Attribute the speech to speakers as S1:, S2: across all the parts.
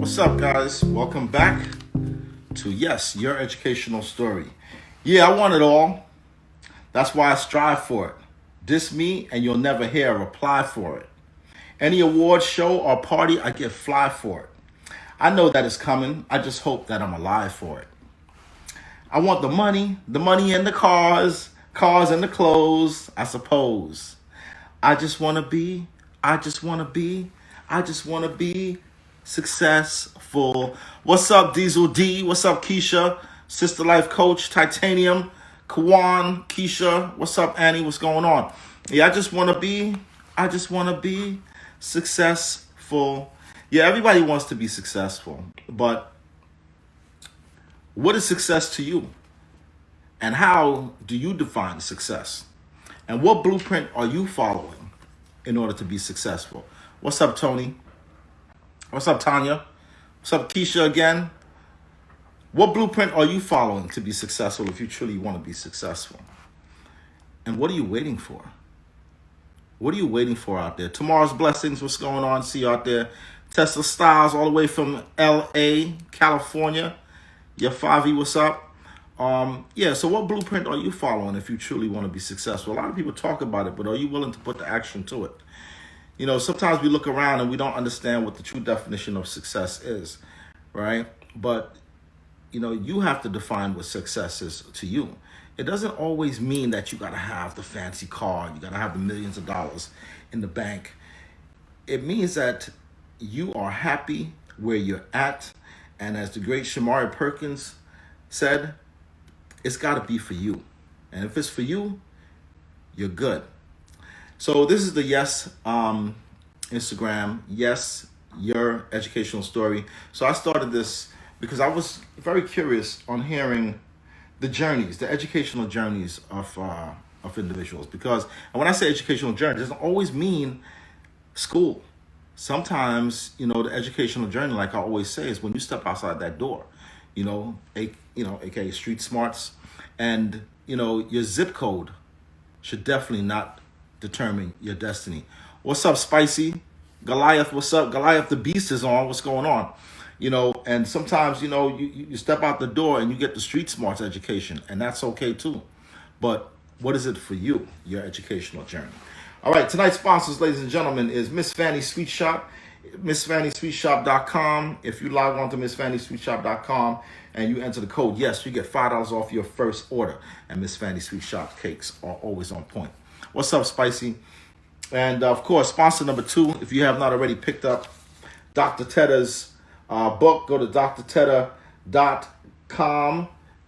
S1: What's up, guys? Welcome back to Yes, Your Educational Story. Yeah, I want it all. That's why I strive for it. Diss me and you'll never hear a reply for it. Any award show or party, I get fly for it. I know that it's coming. I just hope that I'm alive for it. I want the money and the cars and the clothes, I suppose. I just want to be, I just want to be, I just want to be successful. What's up, Diesel D? What's up, Keisha? Sister Life Coach, Titanium, Kawan, Keisha. What's up, Annie? What's going on? Yeah, I just want to be successful. Yeah, everybody wants to be successful, but what is success to you? And how do you define success? And what blueprint are you following in order to be successful? What's up, Tony? What's up, Tanya? What's up, Keisha again? What blueprint are you following to be successful if you truly want to be successful? And what are you waiting for? What are you waiting for out there? Tomorrow's blessings, what's going on? See you out there. Tesla Styles all the way from LA, California. Your 5E, what's up? So what blueprint are you following if you truly want to be successful? A lot of people talk about it, but are you willing to put the action to it? You know, sometimes we look around and we don't understand what the true definition of success is, right? But, you know, you have to define what success is to you. It doesn't always mean that you got to have the fancy car, you got to have the millions of dollars in the bank. It means that you are happy where you're at. And as the great Shamari Perkins said, it's got to be for you. And if it's for you, you're good. So this is the Yes Instagram, Yes, Your Educational Story. So I started this because I was very curious on hearing the journeys, the educational journeys of individuals. Because when I say educational journey, it doesn't always mean school. Sometimes, you know, the educational journey, like I always say, is when you step outside that door, aka street smarts, and your zip code should definitely not determine your destiny. What's up, Spicy? Goliath, what's up? Goliath the Beast is on. What's going on? And sometimes, you step out the door and you get the street smarts education, and that's okay too. But what is it for you, your educational journey? All right, tonight's sponsors, ladies and gentlemen, is Miss Fanny Sweet Shop, MissFannySweetShop.com. If you log on to MissFannySweetShop.com and you enter the code, yes, you get $5 off your first order. And Miss Fanny Sweet Shop cakes are always on point. What's up, Spicy? And of course, sponsor number 2, if you have not already picked up Dr. Tedda's book, go to drtedda.com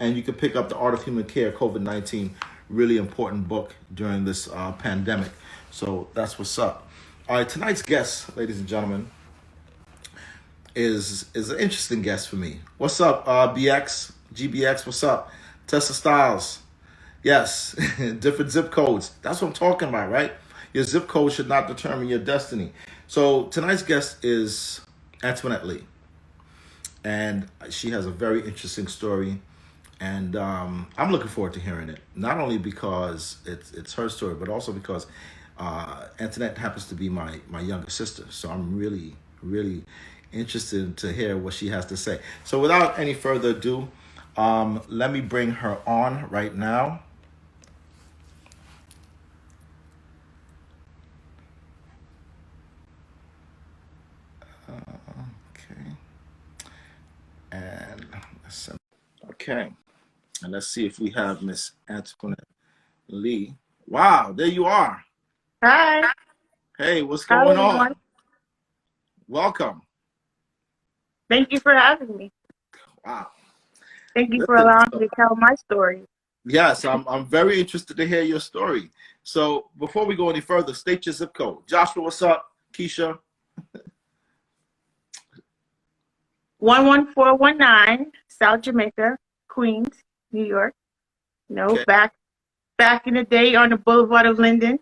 S1: and you can pick up The Art of Human Care, COVID-19. Really important book during this pandemic. So that's what's up. All right, tonight's guest, ladies and gentlemen, is an interesting guest for me. What's up, GBX? What's up? Tesla Styles. Yes, different zip codes. That's what I'm talking about, right? Your zip code should not determine your destiny. So tonight's guest is Antoinette Lee. And she has a very interesting story. And I'm looking forward to hearing it. Not only because it's her story, but also because Antoinette happens to be my younger sister. So I'm really, really interested to hear what she has to say. So without any further ado, let me bring her on right now. Okay. And okay. And let's see if we have Miss Antoinette Lee. Wow, there you are.
S2: Hi.
S1: Hey, what's
S2: How
S1: going
S2: everyone?
S1: on? Welcome.
S2: Thank you for having me.
S1: Wow.
S2: Thank you for
S1: Listen,
S2: allowing me to tell my story.
S1: yes, I'm very interested to hear your story. So before we go any further, state your zip code. Joshua, what's up? Keisha?
S2: 11419, South Jamaica, Queens, New York.
S1: Okay.
S2: Back in the day on the Boulevard of Linden.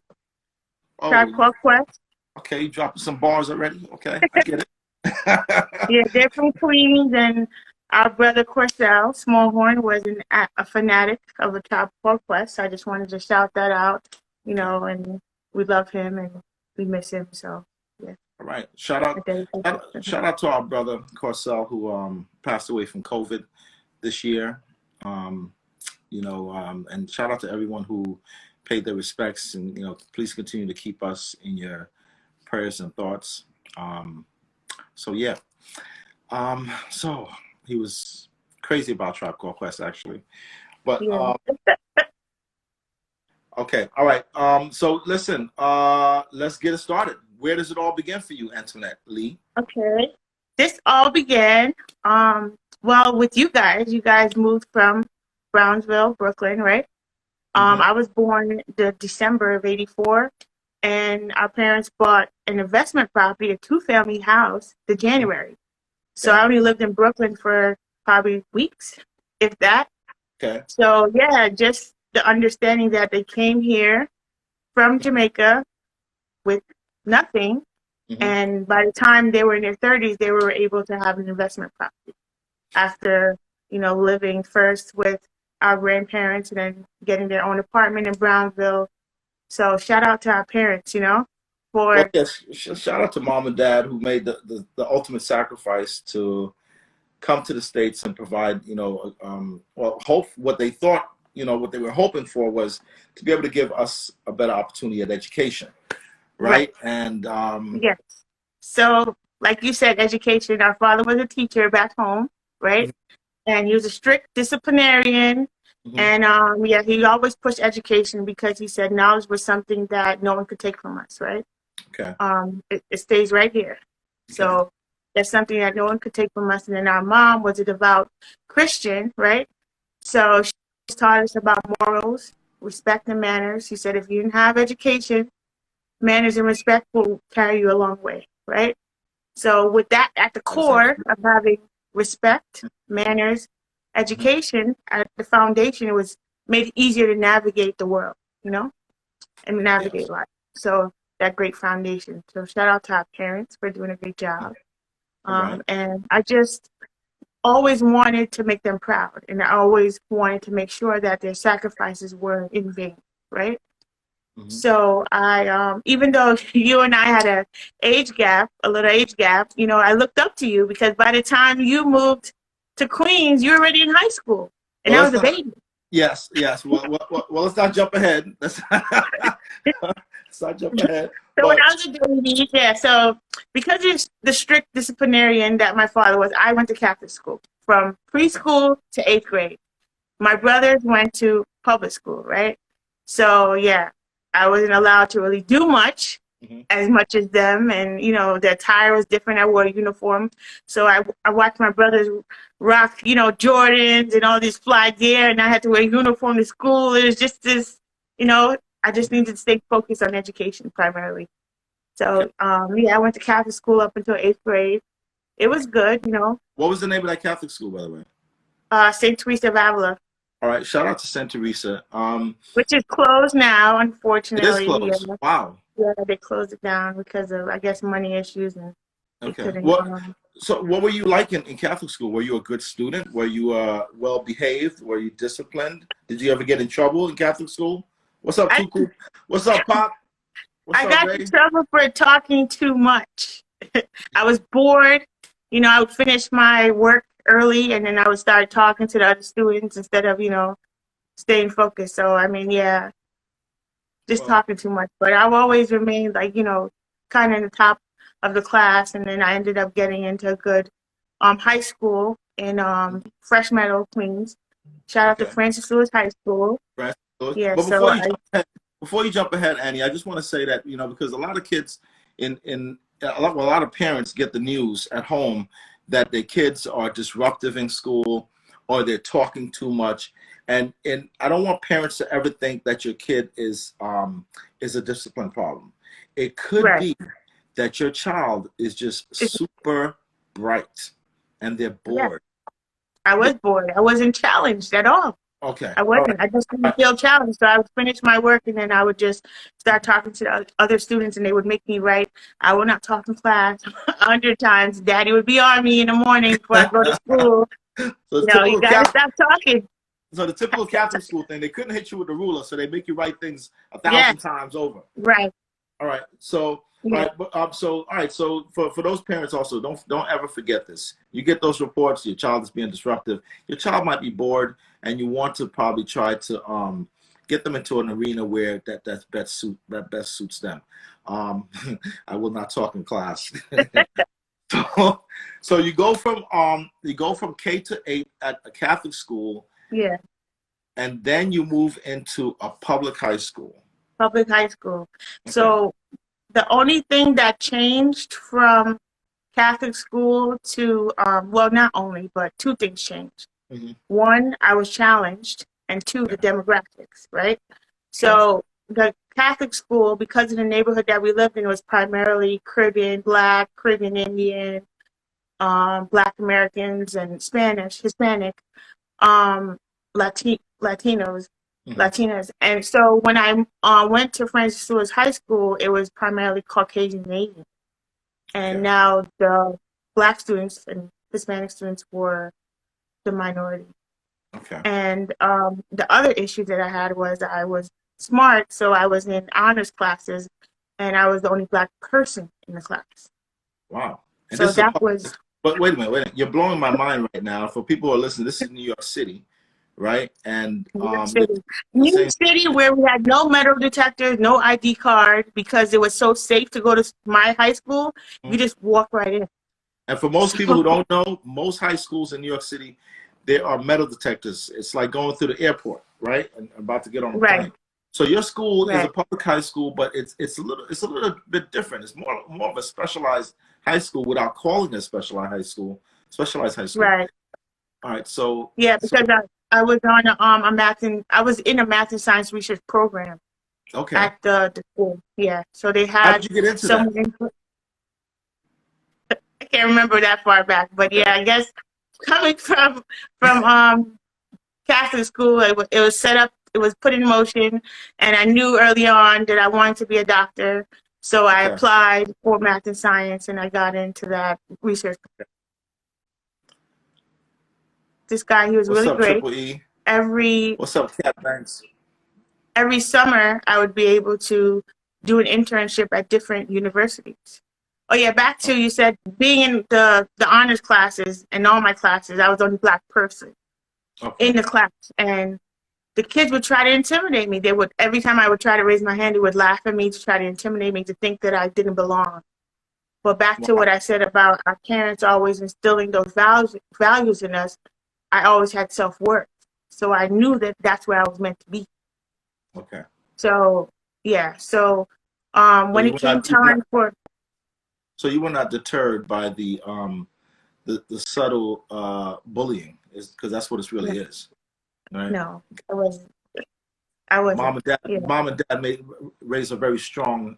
S2: Tribe
S1: Oh,
S2: Called Quest.
S1: okay. You dropping some bars already? Okay, I get it.
S2: Yeah, they're from Queens, and our brother Corcel, Smallhorne, was a fanatic of a Tribe Called Quest. So I just wanted to shout that out, and we love him and we miss him. So, yeah.
S1: All right.
S2: a dedication to him.
S1: Shout out to our brother Corcel, who passed away from COVID this year. Um, and shout out to everyone who paid their respects, and please continue to keep us in your prayers and thoughts. So yeah. So he was crazy about Tribe Called Quest, actually. But
S2: Yeah.
S1: okay, all right. So listen, let's get it started. Where does it all begin for you, Antoinette Lee?
S2: Okay. This all began, well, with you guys. You guys moved from Brownsville, Brooklyn, right?
S1: Mm-hmm.
S2: I was born the December of '84, and our parents bought an investment property, a two-family house, the January. So
S1: Okay.
S2: I only lived in Brooklyn for probably weeks, if that.
S1: Okay.
S2: So yeah, just the understanding that they came here from Jamaica with nothing,
S1: Mm-hmm.
S2: and by the time they were in their 30s, they were able to have an investment property after, living first with our grandparents and then getting their own apartment in Brownsville. So shout out to our parents,
S1: Well,
S2: for
S1: yes. Shout out to mom and dad who made the ultimate sacrifice to come to the States and provide, hope what they thought, what they were hoping for was to be able to give us a better opportunity at education,
S2: right.
S1: right? And
S2: Yes. So, like you said, education. Our father was a teacher back home, right? And he was a strict disciplinarian.
S1: mhm,
S2: And yeah, he always pushed education because he said knowledge was something that no one could take from us, right?
S1: okay,
S2: It stays right here.
S1: okay,
S2: So that's something that no one could take from us. And then our mom was a devout Christian, right? So she taught us about morals, respect, and manners. She said if you didn't have education, manners and respect will carry you a long way, right? So with that at the
S1: that's
S2: core
S1: absolutely.
S2: of having respect, manners,
S1: Mhm.
S2: education at the foundation, it was made it easier to navigate the world, and navigate
S1: Yes,
S2: life. So that great foundation. So shout out to our parents for doing a great job.
S1: all right.
S2: And I just always wanted to make them proud, and I always wanted to make sure that their sacrifices were in vain, right?
S1: Mhm.
S2: So even though you and I had a little age gap, I looked up to you because by the time you moved to Queens, you were already in high school, and
S1: Well,
S2: I
S1: let's
S2: was a
S1: not.
S2: baby.
S1: Yes, yes. Well, let's not jump ahead. Let's not jump ahead.
S2: So when
S1: But
S2: I was a baby, yeah. So because of the strict disciplinarian that my father was, I went to Catholic school from preschool to eighth grade. My brothers went to public school, right? So yeah, I wasn't allowed to really do
S1: mhm.
S2: as much as them, and their attire was different. I wore a uniform, so I watched my brothers rock, Jordans and all these fly gear, and I had to wear a uniform to school. It was just this, I just needed to stay focused on education primarily.
S1: Okay.
S2: So yeah, I went to Catholic school up until eighth grade. It was good,
S1: What was the name of that Catholic school, by the way?
S2: St. Teresa of Avila,
S1: All right. Shout out to Saint Teresa.
S2: which is closed now,
S1: It is
S2: unfortunately.
S1: close.
S2: Yeah,
S1: Wow.
S2: yeah, they closed it down because of, I guess, money issues, and they
S1: Okay.
S2: couldn't.
S1: What were you like in Catholic school? Were you a good student? Were you well behaved? Were you disciplined? Did you ever get in trouble in Catholic school? What's up,
S2: I
S1: Tuku? What's up, Pop? What's
S2: I
S1: up,
S2: got in
S1: Ray?
S2: trouble for talking too much. I was bored. I would finish my work early, and then I would start talking to the other students instead of, staying focused. So, I mean, yeah, just
S1: Well,
S2: talking too much. But I've always remained, like, kind of in the top of the class. And then I ended up getting into a good high school in Fresh Meadow, Queens. Shout out to
S1: okay.
S2: Francis Lewis High School.
S1: Francis Lewis.
S2: Yeah,
S1: But
S2: so
S1: before you jump ahead, Annie, I just want to say that because a lot of kids in a lot of parents get the news at home that their kids are disruptive in school or they're talking too much, and I don't want parents to ever think that your kid is a discipline problem. It could
S2: right.
S1: be that your child is just super bright and they're
S2: Yeah,
S1: bored.
S2: I
S1: They-
S2: was bored. I wasn't challenged at all.
S1: okay,
S2: I
S1: all
S2: wasn't. I just didn't
S1: right.
S2: feel challenged. So I would finish my work, and then I would just start talking to the other students, and they would make me write. I would not talk in class 100 times. Daddy would be on me in the morning before I go to school.
S1: So the
S2: You
S1: typical
S2: got to
S1: Catholic,
S2: stop talking.
S1: so the typical Catholic school thing, they couldn't hit you with a ruler, so they make you write things a
S2: Yeah,
S1: thousand times over.
S2: right.
S1: All right. So
S2: Yeah.
S1: All right. So for those parents also, don't ever forget this. You get those reports, your child is being disruptive. Your child might be bored, and you want to probably try to get them into an arena where that best suits them. Um, I will not talk in class. so, so you go from K-8 at a Catholic school,
S2: Yeah.
S1: and then you move into a public high school.
S2: Public high school.
S1: Okay.
S2: So the only thing that changed from Catholic school to, well, not only, but two things changed.
S1: Hmm.
S2: One, I was challenged, and two, the
S1: Yeah.
S2: demographics, right?
S1: Okay.
S2: So the Catholic school, because of the neighborhood that we lived in, was primarily Caribbean, Black, Caribbean Indian, Black Americans, and Spanish, Hispanic, Latinos,
S1: Hmm.
S2: Latinas. And so when I went to Francis Seward's High School, it was primarily Caucasian and Asian. And
S1: Okay.
S2: now the Black students and Hispanic students were the minority.
S1: Okay.
S2: And the other issue that I had was I was smart, so I was in honors classes, and I was the only Black person in the class.
S1: Wow. And
S2: So
S1: this is a
S2: that
S1: public,
S2: was
S1: but wait a minute, wait a minute. You're blowing my mind right now. For people who are listening, this is New York City, right? And
S2: New York
S1: this
S2: City.
S1: is the
S2: New York
S1: same.
S2: City, where we had no metal detectors, no ID card, because it was so safe to go to my high school. You just walk right in.
S1: And for most people
S2: So,
S1: who don't know, most high schools in New York City, there are metal detectors. It's like going through the airport, right? And about to get on a
S2: right,
S1: plane. So your school is a
S2: right,
S1: public high school, but it's a little bit different. It's more of a specialized high school without calling it specialized high school. Specialized high school.
S2: right.
S1: All right. So
S2: Yeah,
S1: so
S2: because I was on a math and I was in a math and science research program
S1: okay.
S2: at the school. Yeah, so they
S1: How
S2: had
S1: did you get into that?
S2: someone. I can't remember that far back, but
S1: Okay.
S2: yeah, I guess coming from Catholic school, it was set up, it was put in motion, and I knew early on that I wanted to be a doctor. So I
S1: Okay.
S2: applied for math and science, and I got into that research. This guy, he was
S1: What's
S2: really
S1: up,
S2: great.
S1: Triple E?
S2: Every
S1: What's up, Cat Banks?
S2: every summer, I would be able to do an internship at different universities. Oh yeah, back to you said being in the honors classes and all my classes, I was the only Black person
S1: Okay.
S2: in the class, and the kids would try to intimidate me. They would every time I would try to raise my hand, they would laugh at me to try to intimidate me to think that I didn't belong. But back to
S1: Wow.
S2: what I said about our parents always instilling those values in us, I always had self-worth. So I knew that that's where I was meant to be.
S1: Okay.
S2: So yeah, so
S1: So
S2: when it came
S1: you were not
S2: time for
S1: so you were not deterred by the subtle bullying, is because that's what it
S2: no,
S1: really is, right?
S2: no, I wasn't. Yeah,
S1: Mom and dad made raised a very strong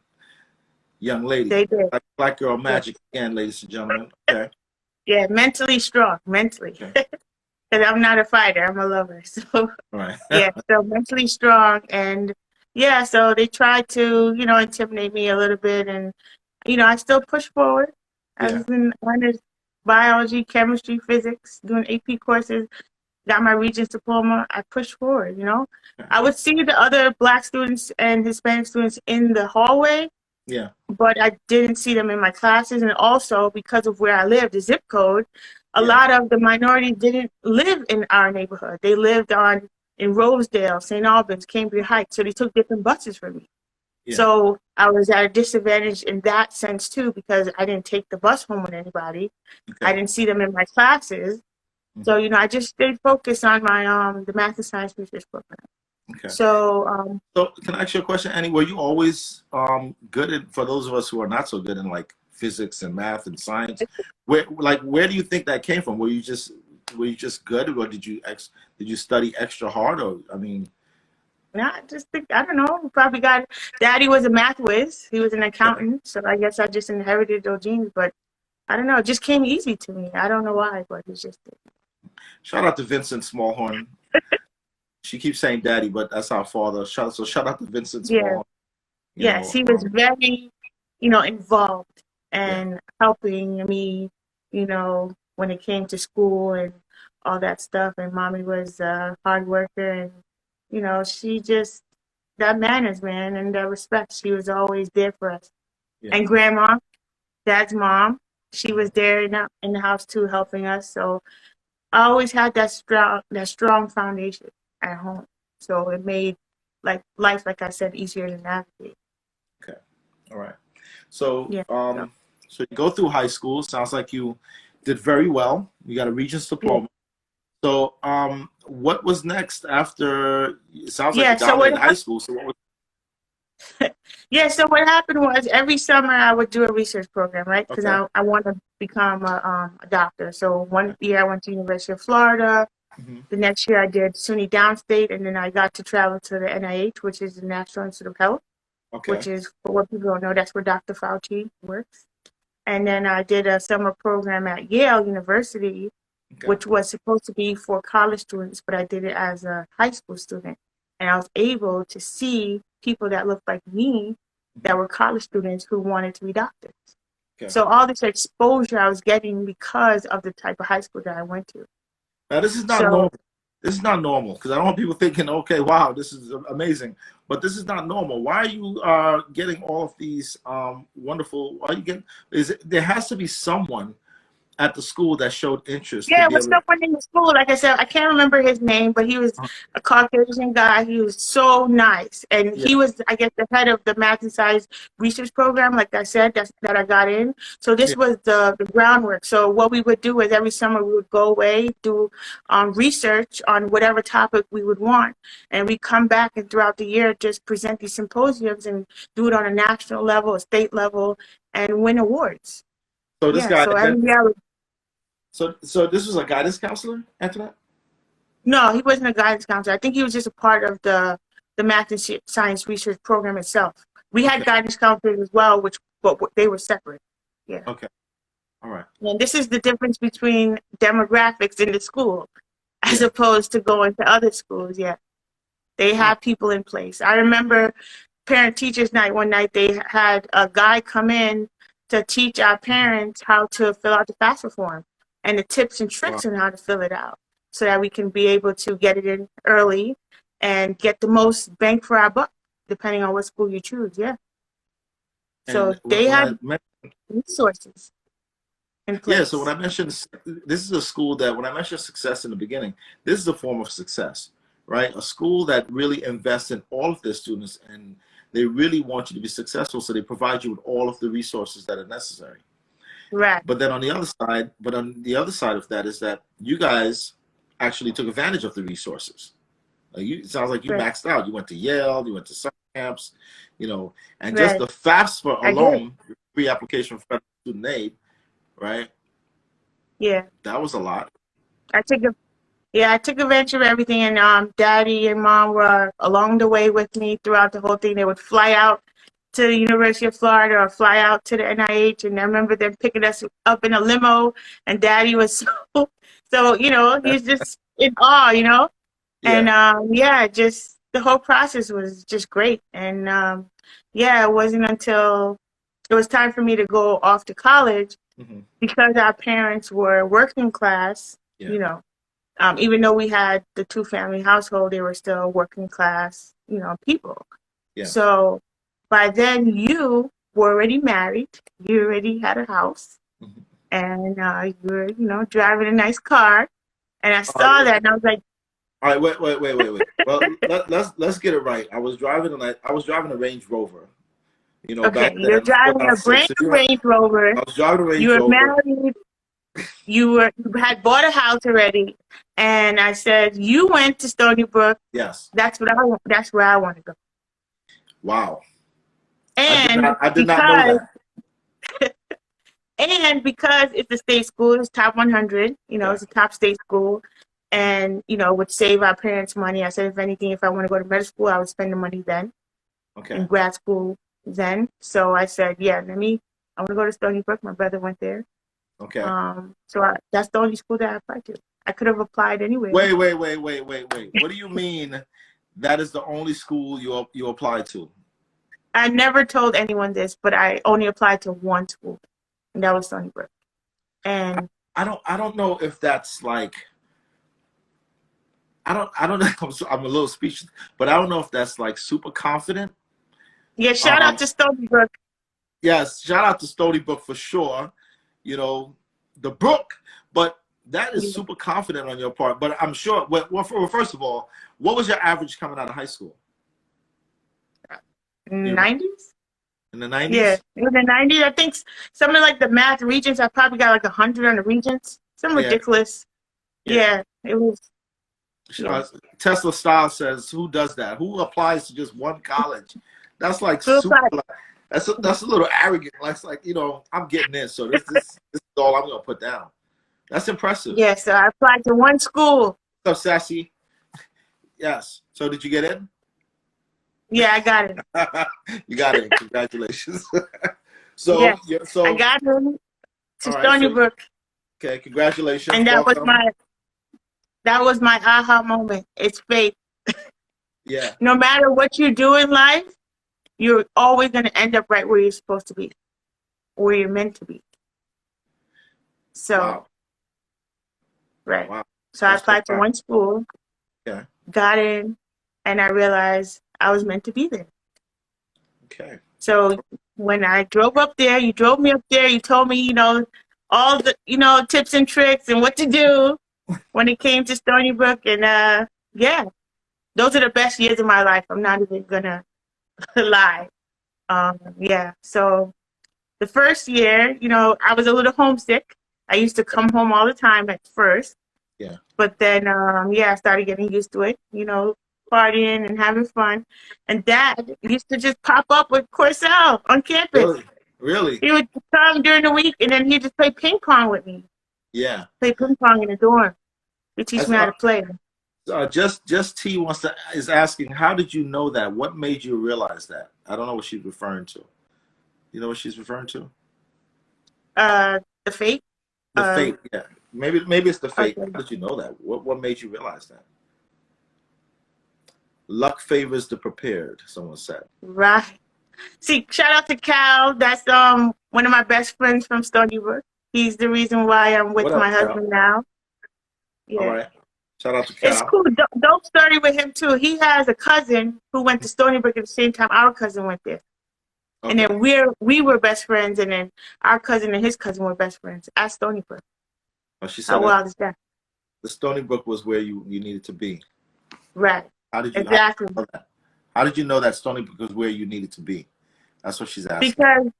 S1: young lady,
S2: they did.
S1: like black girl
S2: Yeah,
S1: magic again, ladies and gentlemen. Okay,
S2: yeah, mentally strong, mentally.
S1: okay,
S2: Because I'm not a fighter, I'm a lover. So
S1: all right,
S2: yeah, so mentally strong, and yeah, so they tried to, intimidate me a little bit, and I still push forward. I
S1: yeah,
S2: was in honors biology, chemistry, physics, doing AP courses, got my Regents diploma. I pushed forward.
S1: okay.
S2: I would see the other Black students and Hispanic students in the hallway,
S1: Yeah,
S2: but I didn't see them in my classes. And also because of where I lived, the zip code, a
S1: yeah,
S2: lot of the minorities didn't live in our neighborhood. They lived in Rosedale, St. Albans, Cambria Heights. So they took different buses for me.
S1: yeah.
S2: So I was at a disadvantage in that sense too, because I didn't take the bus home with anybody. I
S1: Okay,
S2: didn't see them in my classes. So,
S1: hmm,
S2: I just stayed focused on my the math and science research program.
S1: okay.
S2: So
S1: So can I ask you a question, Annie? Were you always good at, for those of us who are not so good in like physics and math and science? Where do you think that came from? Were you just good, or did you study extra hard, or I mean,
S2: I just think, I don't know, probably got, daddy was a math whiz. He was an
S1: okay.
S2: accountant. So I guess I just inherited those genes, but I don't know. It just came easy to me. I don't know why, but it's just,
S1: Shout out to Vincent Smallhorne. She keeps saying daddy, but that's our father. Shout out to Vincent
S2: yeah.
S1: Smallhorne. You
S2: Yes,
S1: know,
S2: he was very, involved
S1: yeah,
S2: and helping me, when it came to school and all that stuff. And mommy was a hard worker, and, she just, that manners, man, and that respect. She was always there for us.
S1: Yeah.
S2: And grandma, dad's mom, she
S1: Mhm.
S2: was there in the house too, helping us. So I always had that strong foundation at home. So it made like life, like I said, easier to navigate.
S1: Okay. All right. So,
S2: Yeah. So
S1: so you go through high school. Sounds like you did very well. You got a Regents
S2: yeah.
S1: diploma. So, what was next after? It sounds like
S2: Yeah.
S1: you
S2: So what
S1: dominated high school. So, what was?
S2: Yeah, so what happened was every summer I would do a research program, right? Because
S1: Okay.
S2: I want to become a doctor. So one year I went to University of Florida.
S1: Hmm.
S2: The next year I did SUNY Downstate, and then I got to travel to the NIH, which is the National Institute of Health,
S1: Okay.
S2: which is, for what people don't know, that's where Dr. Fauci works. And then I did a summer program at Yale University,
S1: Okay.
S2: which was supposed to be for college students, but I did it as a high school student. And I was able to see people that looked like me
S1: Hmm.
S2: that were college students who wanted to be doctors.
S1: Okay.
S2: So all this exposure I was getting because of the type of high school that I went to.
S1: Now, this is not
S2: So
S1: normal. This is not normal because I don't want people thinking, okay, wow, this is amazing. But this is not normal. Why are you getting all of these wonderful? Why are you getting? Is it, there has to be someone at the school that showed interest to
S2: yeah, it
S1: be
S2: was
S1: able to.
S2: someone in the school. Like I said, I can't remember his name, but he was
S1: Uh,
S2: a Caucasian guy. He was so nice. And
S1: yeah,
S2: he was, I guess, the head of the math and science research program, like I said, that I got in. So
S1: yeah.
S2: this was the groundwork. So what we would do is every summer we would go away, do research on whatever topic we would want. And we come back and throughout the year just present these symposiums and do it on a national level, a state level, and win awards.
S1: So this
S2: Yeah,
S1: guy,
S2: so every year
S1: so this was a guidance counselor, Antoinette.
S2: no, he wasn't a guidance counselor. I think he was just a part of the math and science research program itself. We had
S1: Okay,
S2: guidance counselors as well, which but they were separate. Yeah,
S1: okay, all right.
S2: and this is the difference between demographics in the school as
S1: Yeah.
S2: opposed to going to other schools. Yeah, they
S1: Wow.
S2: have people in place. I remember parent teachers night one night they had a guy come in to teach our
S1: Mhm.
S2: parents how to fill out the FAFSA form and the tips and
S1: Wow.
S2: tricks on how to fill it out so that we can be able to get it in early and get the most bang for our buck depending on what school you choose. Yeah, so
S1: And
S2: they
S1: when
S2: had
S1: I met,
S2: resources in
S1: yeah, so when
S2: place.
S1: I mentioned this is a school that when I mentioned success in the beginning, this is a form of success, right? A school that really invests in all of their students and they really want you to be successful, so they provide you with all of the resources that are necessary.
S2: Right.
S1: But then on the other side, but on the other side of that is that you guys actually took advantage of the resources. It sounds like you
S2: Right.
S1: maxed out. You went to Yale, you went to summer camps, and just
S2: Right.
S1: the FAFSA
S2: I did.
S1: alone, pre-application for federal student aid, right?
S2: Yeah.
S1: That was a lot.
S2: I took a Yeah, I took advantage of everything, and daddy and mom were along the way with me throughout the whole thing. They would fly out to the University of Florida or fly out to the NIH, and I remember them picking us up in a limo, and daddy was so he's just in awe. And
S1: Yeah.
S2: yeah, just the whole process was just great. And yeah, it wasn't until it was time for me to go off to college
S1: Hmm.
S2: because our parents were working class,
S1: Yeah.
S2: you know. Even though we had the two-family household, they were still working class, people.
S1: Yes.
S2: So by then, you were already married. You already had a house,
S1: Hmm.
S2: and you were, driving a nice car. And I
S1: All
S2: saw
S1: right.
S2: that, and I was like,
S1: All right. Wait. Well, let's get it right. I was driving a Range Rover.
S2: okay,
S1: Back
S2: you're
S1: then, before
S2: driving
S1: I
S2: a
S1: was six.
S2: brand
S1: So
S2: new Range Rover.
S1: I was driving a
S2: You
S1: Range
S2: were
S1: Rover.
S2: married. You had bought a house already, and I said you went to Stony Brook.
S1: Yes.
S2: That's what I want. That's where I want to go.
S1: Wow.
S2: And
S1: I did not know
S2: because
S1: that.
S2: And because it's a state school, it's top 100,
S1: Okay.
S2: it's a top state school,
S1: Mhm.
S2: and, would save our parents money. I said, if anything, if I want to go to medical school, I would spend the money then, in
S1: Okay.
S2: grad school then. So I said, yeah, I want to go to Stony Brook. My brother went there.
S1: Okay.
S2: So that's the only school that I applied to. I could have applied anywhere.
S1: Wait. What do you mean that is the only school you applied to?
S2: I never told anyone this, but I only applied to one school, and that was Stony Brook. And
S1: I don't know if that's like I don't know. I'm a little speechless, but I don't know if that's like super confident.
S2: yeah, shout out
S1: Um,
S2: to Stony Brook.
S1: yes, shout out to Stony Brook for sure. You know, the Brook, but that is super confident on your part. But I'm sure. First of all, what was your average coming out of high school? Do you remember?
S2: 90s.
S1: In the
S2: Yeah,
S1: 90s?
S2: in the 90s, I think some of like the math regents, I probably got like 100 on the regents. Some
S1: Yeah,
S2: ridiculous.
S1: yeah.
S2: Yeah, it was. Yeah.
S1: Tesla Style says, "Who does that? Who applies to just one college? That's like
S2: Full
S1: super.
S2: price.
S1: That's a little arrogant. Like I'm getting in, so this is all I'm gonna put down. That's impressive.
S2: Yeah, so I applied to one school.
S1: What's up, Sassy? Yes. So did you get in?
S2: Yeah, I got it.
S1: You got in. Congratulations. So
S2: Yes,
S1: yeah.
S2: I
S1: So
S2: got it to
S1: all right.
S2: Stony
S1: So
S2: Brook,
S1: okay. Congratulations.
S2: and
S1: Welcome.
S2: that was my aha moment. It's fate.
S1: Yeah.
S2: No matter what you do in life, you're always going to end up right where you're supposed to be, where you're meant to be. So,
S1: Wow.
S2: right.
S1: Wow.
S2: So I
S1: That's
S2: applied to
S1: profound.
S2: one school,
S1: Okay.
S2: got in, and I realized I was meant to be there.
S1: Okay.
S2: So when I drove up there, you drove me up there, you told me, all the, tips and tricks and what to do when it came to Stony Brook. And yeah, those are the best years of my life. I'm not even gonna lie. Yeah. So the first year, I was a little homesick. I used to come home all the time at first.
S1: Yeah.
S2: But then, yeah, I started getting used to it, partying and having fun. And Dad used to just pop up with Corcel on campus.
S1: Really. Really.
S2: He would come during the week, and then he'd just play ping pong with me.
S1: Yeah.
S2: Play ping pong in the dorm. He'd teach
S1: That's,
S2: me how to play.
S1: just T is asking, how did you know that? What made you realize that? I don't know what she's referring to. You know what she's referring to?
S2: The fate.
S1: The fate. Yeah. Maybe it's the fate.
S2: Okay.
S1: How did you know that? What made you realize that? Luck favors the prepared, someone said.
S2: Right. See, shout out to Cal. That's one of my best friends from Stony Brook. He's the reason why I'm
S1: What
S2: with my
S1: up, Cal?
S2: husband now.
S1: All
S2: Yeah.
S1: right. Shout out to
S2: It's
S1: Cal.
S2: cool. Dope story with him too. He has a cousin who went to Stony Brook at the same time our cousin went there. And
S1: Okay.
S2: then we were best friends, and then our cousin and his cousin were best friends at Stony Brook.
S1: Well, she
S2: How
S1: said that
S2: wild is that?
S1: the Stony Brook was where you needed to be.
S2: Right.
S1: How did you
S2: Exactly.
S1: know that? How did you know that Stony Brook was where you needed to be? That's what she's asking.
S2: Because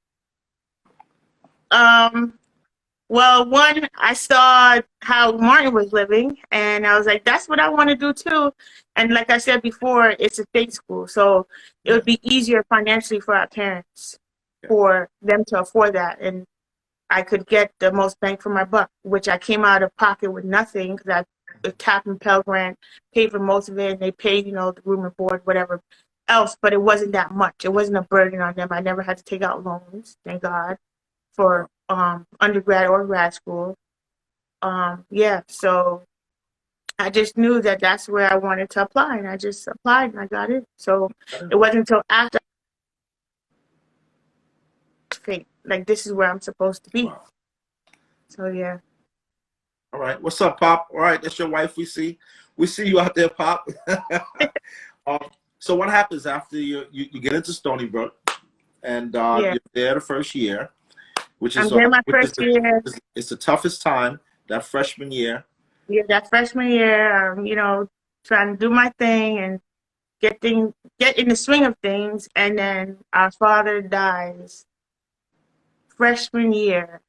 S2: well, one, I saw how Martin was living, and I was like, that's what I want to do too. And like I said before, it's a state school, so it would be easier financially for our parents for them to afford that. And I could get the most bang for my buck, which I came out of pocket with nothing because the Cap and Pell Grant paid for most of it, and they paid, the room and board, whatever else, but it wasn't that much. It wasn't a burden on them. I never had to take out loans, thank God, for undergrad or grad school. Yeah, so I just knew that that's where I wanted to apply, and I just applied and I got it. So it wasn't until after like this is where I'm supposed to be.
S1: Wow.
S2: So yeah.
S1: All right. What's up, Pop? All right, that's your wife. We see you out there, Pop. So what happens after you get into Stony Brook and you're there the first year, which is
S2: I'm there my first year.
S1: It's the toughest time, that freshman year.
S2: Yeah, that freshman year, trying to do my thing and get in the swing of things, and then our father dies freshman year,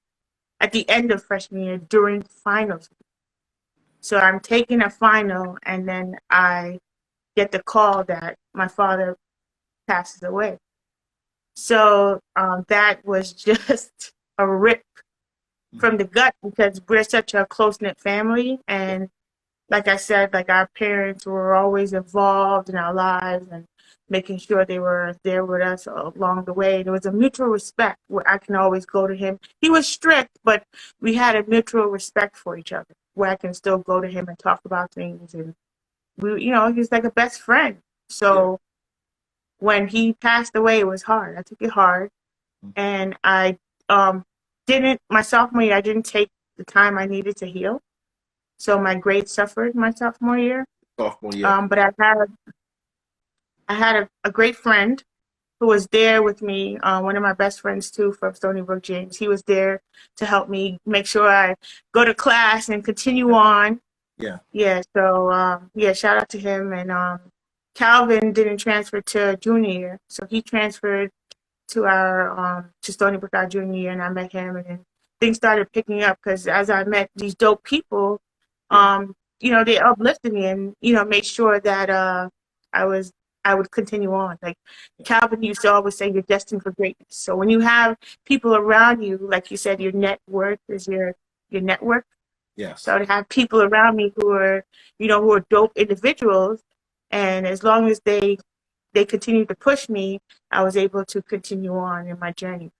S2: at the end of freshman year during finals. So I'm taking a final, and then I get the call that my father passes away. So that was just a rip from the gut because we're such a close-knit family. And like I said, like our parents were always involved in our lives and making sure they were there with us along the way. There was a mutual respect where I can always go to him. He was strict, but we had a mutual respect for each other where I can still go to him and talk about things. And he's like a best friend. So when he passed away, it was hard. I took it hard. And I my sophomore year, I didn't take the time I needed to heal. So my grades suffered my sophomore year.
S1: Sophomore year.
S2: But I had a great friend who was there with me, one of my best friends too from Stony Brook, James. He was there to help me make sure I go to class and continue on.
S1: Yeah.
S2: Yeah, so yeah, shout out to him. And Calvin didn't transfer to junior year, so he transferred to our to Stony Brook our junior year, and I met him, and then things started picking up because as I met these dope people,
S1: Yeah.
S2: you know, they uplifted me and, you know, made sure that I was I would continue on. Like Calvin used to always say, you're destined for greatness. So when you have people around you, like you said, your net worth is your network.
S1: Yes.
S2: So to have people around me who are, you know, who are dope individuals, and as long as they continued to push me, I was able to continue on in my journey.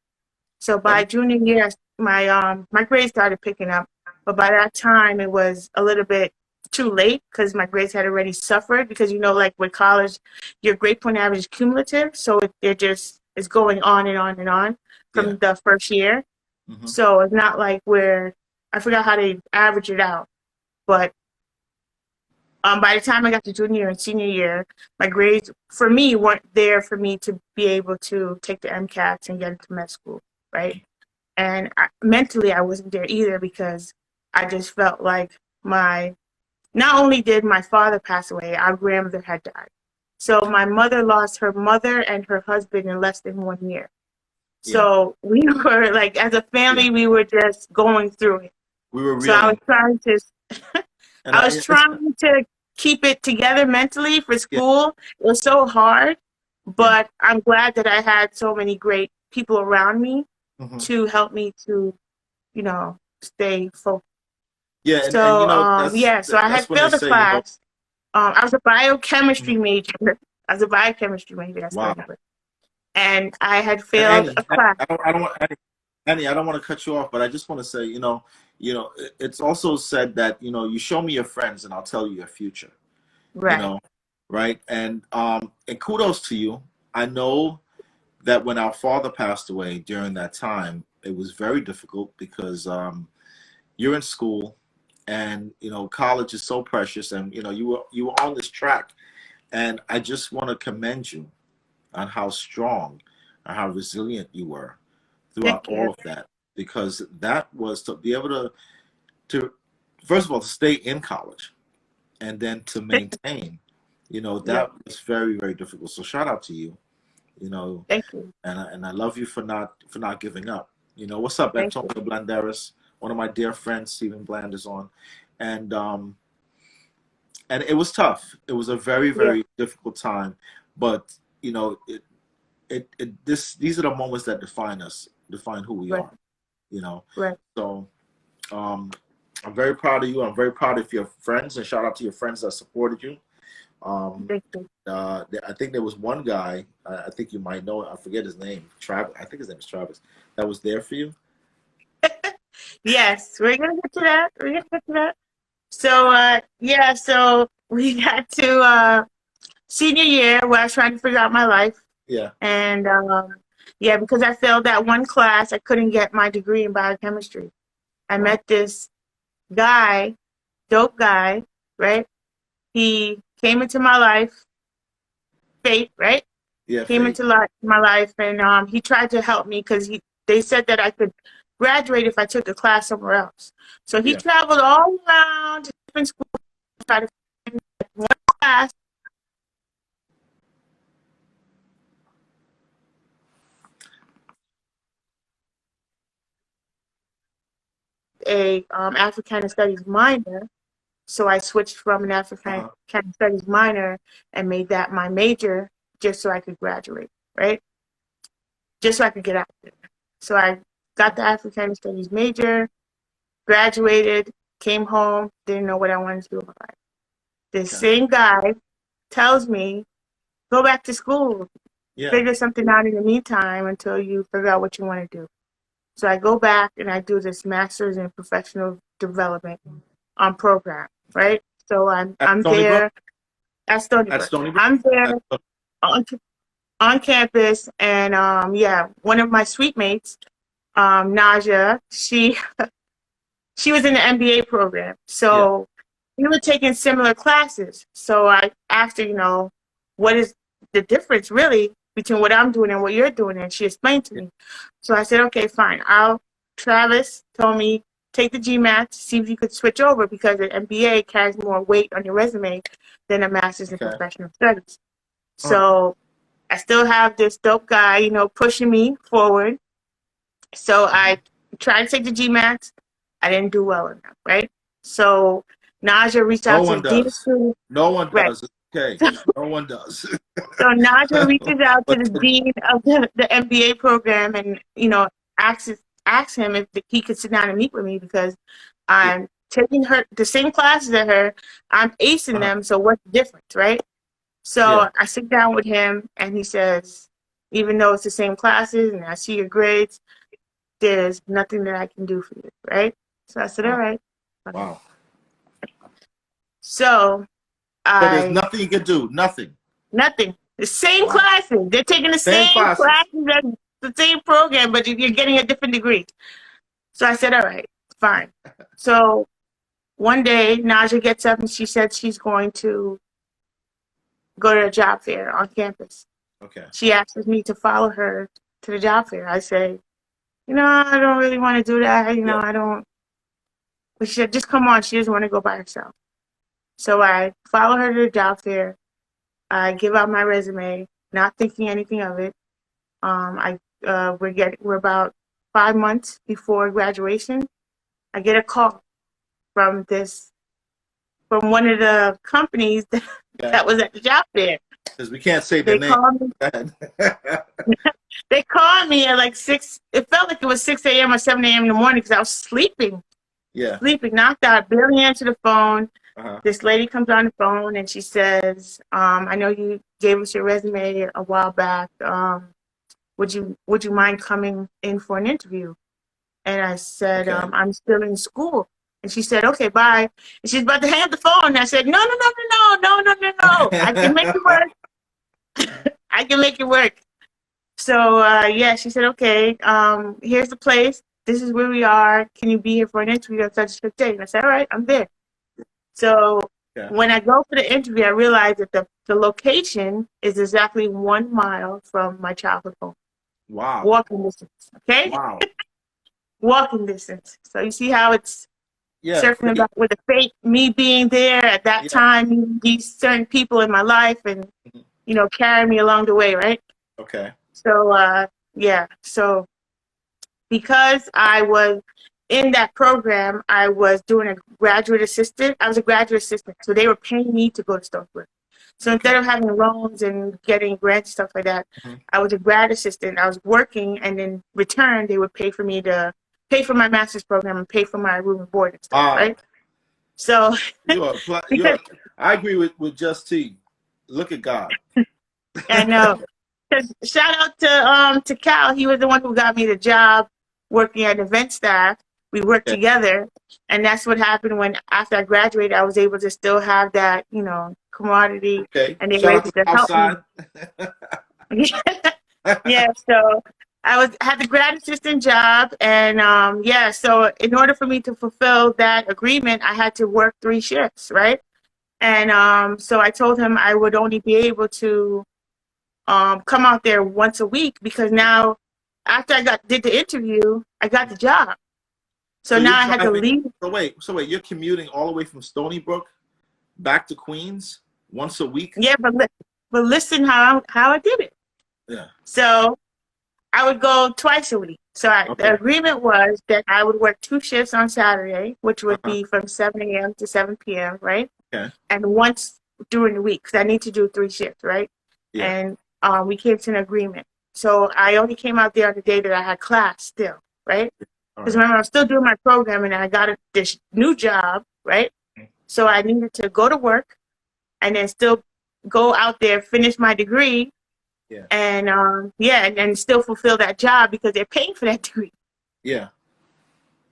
S2: So
S1: Let
S2: by
S1: me,
S2: junior year, my grades started picking up, but by that time it was a little bit too late because my grades had already suffered. Because, you know, like with college, your grade point average is cumulative, so it just is going on and on and on
S1: yeah.
S2: from the first year.
S1: Hmm.
S2: So it's not like where I forgot how they average it out, but by the time I got to junior and senior year, my grades for me weren't there for me to be able to take the MCATs and get into med school, right? And mentally, I wasn't there either because I just felt like not only did my father pass away, our grandmother had died. So my mother lost her mother and her husband in less than 1 year.
S1: Yeah.
S2: So we were like, as a
S1: Yeah.
S2: family, we were just going through it.
S1: We were
S2: So I was
S1: reeling.
S2: trying to
S1: And
S2: I was
S1: it's,
S2: trying to keep it together mentally for
S1: yeah.
S2: school. It was so hard,
S1: Yeah.
S2: but I'm glad that I had so many great people around me
S1: Hmm.
S2: to help me to, you know, stay focused.
S1: Yeah. And you
S2: So,
S1: know,
S2: yeah, so I had
S1: that's when they
S2: failed a
S1: say, you know,
S2: class. I was a
S1: mhm.
S2: biochemistry major. I was a biochemistry major at
S1: Wow.
S2: Stony Brook. And I had
S1: And
S2: failed a class.
S1: I don't want Annie, I don't want to cut you off, but I just want to say, it's also said that, you show me your friends and I'll tell you your future, you
S2: Right.
S1: know, right? And kudos to you. I know that when our father passed away during that time, it was very difficult because you're in school and, college is so precious and, you were on this track. And I just want to commend you on how strong and how resilient you were throughout
S2: Thank
S1: all
S2: you.
S1: of that, because that was to be able to first of all to stay in college and then to maintain,
S2: Yeah.
S1: that was very, very difficult. So shout out to you, you know
S2: Thank you.
S1: and I love you for not giving up. What's up,
S2: Thank you.
S1: Antonio Blanderis? One of my dear friends, Stephen Bland, is on. And um and it was tough. It was a very,
S2: Yeah.
S1: very difficult time, but these are the moments that define us, define who we
S2: Right.
S1: are. you know
S2: Right.
S1: so um I'm very proud of you. I'm very proud of your friends, and shout out to your friends that supported you. um
S2: Thank you.
S1: I think there was one guy, I think you might know, I forget his name, Travis, I think his name is Travis, that was there for you.
S2: Yes, we're gonna get to that. We're gonna get to that. So yeah, so we got to senior year where I was trying to figure out my life.
S1: Yeah.
S2: And yeah, because I failed that one class, I couldn't get my degree in biochemistry. I
S1: Wow.
S2: met this guy, dope guy, right? He came into my life, fate, right?
S1: Yeah,
S2: Came
S1: Faith.
S2: into my life, and he tried to help me because they said that I could graduate if I took a class somewhere else. So he
S1: Yeah.
S2: traveled all around to different schools to try to find one class, a African Studies minor. So I switched from an African
S1: Uh-huh.
S2: Studies minor and made that my major just so I could graduate, right? Just so I could get out of it. So I got the African Studies major, graduated, came home, didn't know what I wanted to do with my life. This
S1: Okay.
S2: same guy tells me, go back to school,
S1: Yeah.
S2: figure something out in the meantime until you figure out what you want to do. So I go back and I do this master's in professional development program, right? So
S1: At
S2: I'm
S1: Stony Brook.
S2: there at Stony
S1: At
S2: Brook.
S1: Stony Brook.
S2: I'm there
S1: At,
S2: on, on campus, and yeah, one of my suite mates, Naja, she was in the MBA program,
S1: yeah.
S2: so we were taking similar classes. So I asked her, what is the difference really between what I'm doing and what you're doing. And she explained to me. So I said, okay, fine. Travis told me, take the GMAT, see if you could switch over because an MBA carries more weight on your resume than a master's in professional studies. So I still have this dope guy, you know, pushing me forward. So I tried to take the GMAT. I didn't do well enough, right? So Naja reached
S1: No
S2: out to
S1: one
S2: the dean of
S1: does.
S2: school.
S1: No one
S2: Right.
S1: does. Okay. No one does.
S2: So Naja reaches out to
S1: But
S2: the dean of the MBA program and, you know, asks him if he could sit down and meet with me because I'm taking her the same classes as her. I'm acing them. So what's the difference, right? So I sit down with him and he says, even though it's the same classes and I see your grades, there's nothing that I can do for you, right? So I said, all right.
S1: Wow.
S2: So
S1: So there's nothing you can do. Nothing.
S2: Nothing. The same classes. They're taking the same classes as the same program, but you're getting a different degree. So I said, all right, fine. So one day, Naja gets up and she said she's going to go to a job fair on campus.
S1: Okay.
S2: She asks me to follow her to the job fair. I say, you know, I don't really want to do that. You know, I don't. But she said, just come on. She doesn't want to go by herself. So I follow her to the job fair. I give out my resume, not thinking anything of it. We're about 5 months before graduation. I get a call from one of the companies that was at the job fair.
S1: Because we can't say the name.
S2: They called me at like 6. It felt like it was 6 a.m. or 7 a.m. in the morning because I was sleeping. Sleeping, knocked out, barely answered the phone. This lady comes on the phone and she says, I know you gave us your resume a while back. Would you mind coming in for an interview? And I said, I'm still in school. And she said, okay, bye. And she's about to hang up the phone. And I said, no. I can make it work. I can make it work. So, she said, okay, here's the place. This is where we are. Can you be here for an interview on such a date? And I said, all right, I'm there. So when I go for the interview, I realize that the location is exactly 1 mile from my childhood home.
S1: Wow.
S2: Walking distance. Okay?
S1: Wow.
S2: Walking distance. So you see how it's circling back with the fate, me being there at that time, these certain people in my life and, you know, carrying me along the way, right?
S1: Okay.
S2: So, So because I was in that program, I was doing a graduate assistant. I was a graduate assistant. So they were paying me to go to Stonewood. So instead of having loans and getting grants and stuff like that, I was a grad assistant. I was working, and in return, they would pay for me to pay for my master's program and pay for my room and board and stuff, right? So
S1: I agree with Just T. Look at God.
S2: I know. Shout out to Cal. He was the one who got me the job working at event staff. We worked together, and that's what happened when after I graduated, I was able to still have that, you know, commodity, and they were able to help me. So I had the grad assistant job, and so in order for me to fulfill that agreement, I had to work 3 shifts, right? And so I told him I would only be able to come out there once a week because now after I did the interview, I got the job. So now I had to leave.
S1: So wait, you're commuting all the way from Stony Brook back to Queens once a week?
S2: Yeah, but listen how I did it.
S1: Yeah.
S2: So I would go twice a week. So the agreement was that I would work 2 shifts on Saturday, which would be from 7 a.m. to 7 p.m., right?
S1: Okay.
S2: And once during the week, because I need to do 3 shifts, right? Yeah. And we came to an agreement. So I only came out there on the day that I had class still, right? Because remember, I'm still doing my program, and I got this new job, right? So I needed to go to work and then still go out there, finish my degree, and still fulfill that job because they're paying for that degree.
S1: Yeah.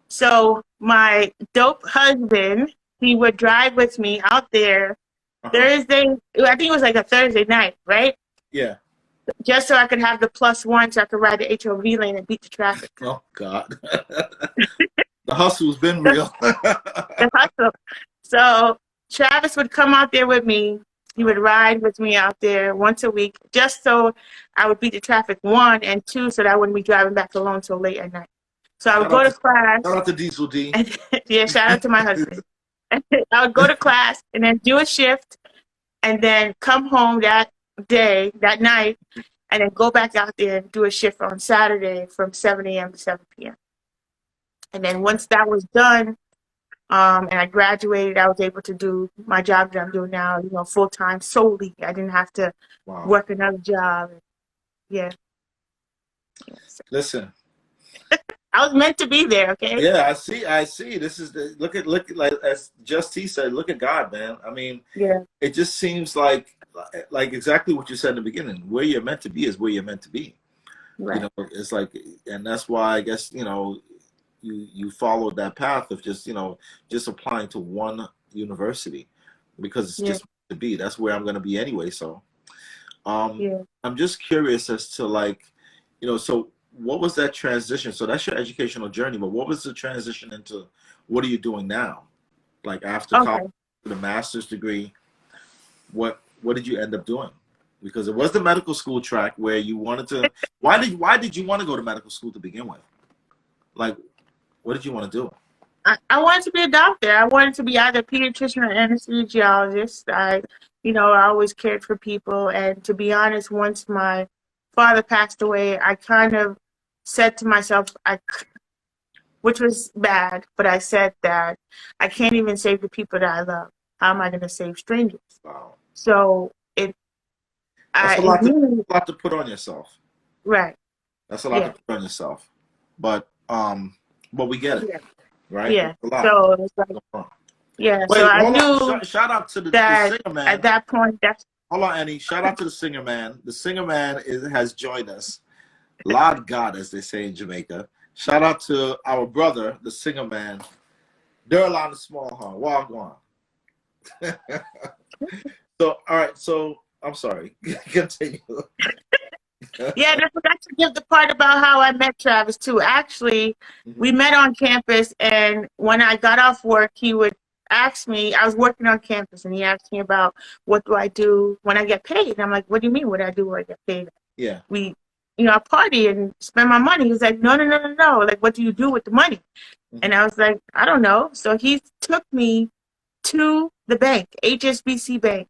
S2: So my dope husband, he would drive with me out there Thursday. I think it was like a Thursday night, right?
S1: Yeah.
S2: Just so I could have the +1 so I could ride the HOV lane and beat the traffic.
S1: Oh, God. The hustle's been real.
S2: The hustle. So Travis would come out there with me. He would ride with me out there once a week, just so I would beat the traffic, one, and two, so that I wouldn't be driving back alone till late at night. So I would go to
S1: Shout
S2: class,
S1: out to Diesel D.
S2: and yeah, shout out to my husband. I would go to class and then do a shift, and then come home that day, that night, and then go back out there and do a shift on Saturday from 7 a.m. to 7 p.m. And then once that was done, and I graduated, I was able to do my job that I'm doing now, full time solely. I didn't have to work another job. Yeah.
S1: Listen.
S2: I was meant to be there, okay?
S1: Yeah, I see. This is look at like as Just T said, look at God, man. I mean,
S2: yeah.
S1: It just seems like exactly what you said in the beginning. Where you're meant to be is where you're meant to be.
S2: Right.
S1: It's like, and that's why I guess, you followed that path of just applying to one university because it's just meant to be. That's where I'm going to be anyway. So, I'm just curious as to so what was that transition? So that's your educational journey, but what was the transition into what are you doing now? Like after college, the master's degree, what did you end up doing? Because it was the medical school track where you wanted to. Why did you want to go to medical school to begin with? Like, what did you want to do?
S2: I wanted to be a doctor. I wanted to be either a pediatrician or anesthesiologist. I always cared for people, and to be honest, once my father passed away, I kind of said to myself, which was bad, but I said that I can't even save the people that I love. How am I going to save strangers?
S1: Wow.
S2: So
S1: that's a lot to put on yourself.
S2: Right.
S1: That's a lot to put on yourself. But we get it. Right?
S2: Yeah. So it's like,
S1: Wait,
S2: so I knew
S1: shout out to the singer man.
S2: At that point,
S1: hold on, Annie. Shout out to the singer man. The singer man has joined us. Lord God, as they say in Jamaica. Shout out to our brother, the singer man, Durlan the Smallhorne. Walk on. So, all right. So, I'm sorry. Continue.
S2: Yeah, and I forgot to give the part about how I met Travis too. Actually, we met on campus, and when I got off work, he would ask me. I was working on campus, and he asked me about what do I do when I get paid. And I'm like, what do you mean? What do I do when I get paid?
S1: Yeah.
S2: I party and spend my money. He's like, no. Like, what do you do with the money? And I was like, I don't know. So he took me to the bank, HSBC Bank,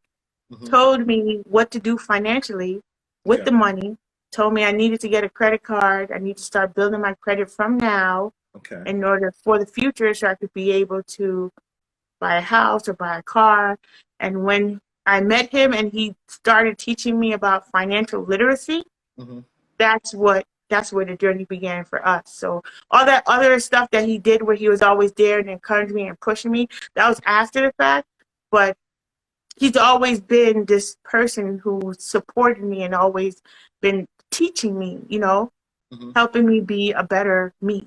S2: told me what to do financially with the money, told me I needed to get a credit card. I need to start building my credit from now in order for the future so I could be able to buy a house or buy a car. And when I met him and he started teaching me about financial literacy, that's where the journey began for us. So all that other stuff that he did where he was always there and encouraging me and pushing me, that was after the fact. But he's always been this person who supported me and always been teaching me, helping me be a better me.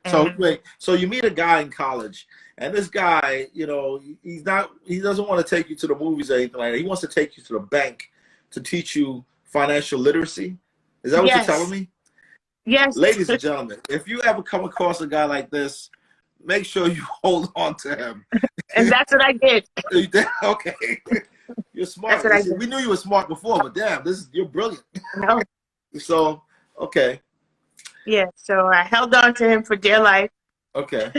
S1: So wait, so you meet a guy in college, and this guy, he doesn't want to take you to the movies or anything like that. He wants to take you to the bank to teach you financial literacy. Is that what you're telling me?
S2: Yes.
S1: Ladies and gentlemen, if you ever come across a guy like this, make sure you hold on to him.
S2: And that's what I did.
S1: Okay. You're smart. We knew you were smart before, but damn, you're brilliant.
S2: No.
S1: So, okay.
S2: Yeah, so I held on to him for dear life.
S1: Okay.